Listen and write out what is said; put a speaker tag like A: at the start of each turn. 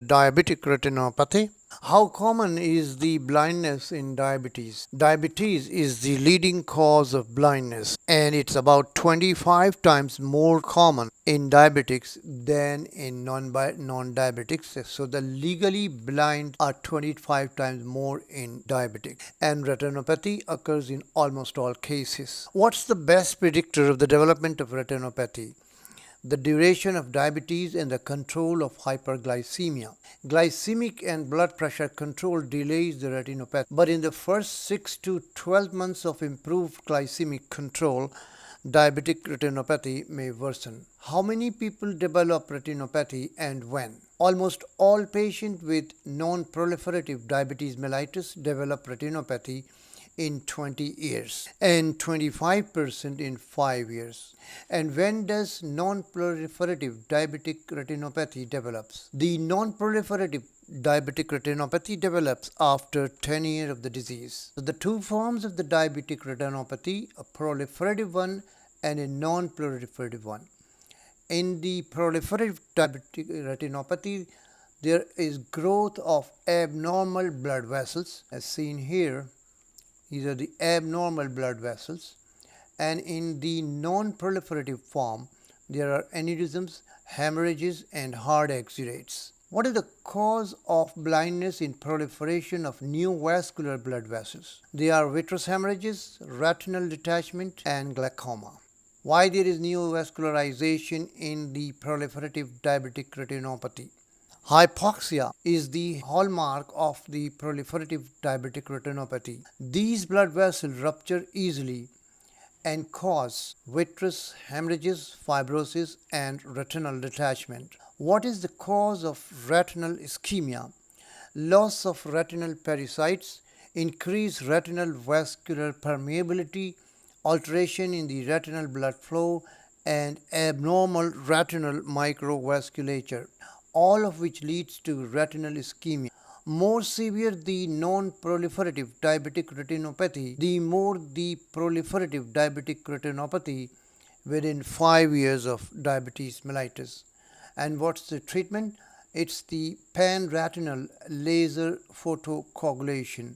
A: Diabetic retinopathy. How common is the blindness in diabetes? Diabetes is the leading cause of blindness, and it's about 25 times more common in diabetics than in non-diabetics. So the legally blind are 25 times more in diabetics, and retinopathy occurs in almost all cases. What's the best predictor of the development of retinopathy? The duration of diabetes and the control of hyperglycemia. Glycemic and blood pressure control delays the retinopathy, but in the first 6 to 12 months of improved glycemic control, diabetic retinopathy may worsen. How many people develop retinopathy and when? Almost all patients with non-proliferative diabetes mellitus develop retinopathy in 20 years and 25% in 5 years. And when does non-proliferative diabetic retinopathy develops? The non-proliferative diabetic retinopathy develops after 10 years of the disease. So the two forms of the diabetic retinopathy, a proliferative one and a non-proliferative one. In the proliferative diabetic retinopathy, there is growth of abnormal blood vessels as seen here. These are the abnormal blood vessels, and in the non-proliferative form there are aneurysms, hemorrhages and hard exudates. What is the cause of blindness in proliferation of new vascular blood vessels? They are vitreous hemorrhages, retinal detachment and glaucoma. Why there is neovascularization in the proliferative diabetic retinopathy? Hypoxia is the hallmark of the proliferative diabetic retinopathy. These blood vessels rupture easily and cause vitreous hemorrhages, fibrosis, and retinal detachment. What is the cause of retinal ischemia? Loss of retinal pericytes, increased retinal vascular permeability, alteration in the retinal blood flow, and abnormal retinal microvasculature, all of which leads to retinal ischemia. More severe the non-proliferative diabetic retinopathy, the more the proliferative diabetic retinopathy within 5 years of diabetes mellitus. And what's the treatment? It's the pan-retinal laser photocoagulation.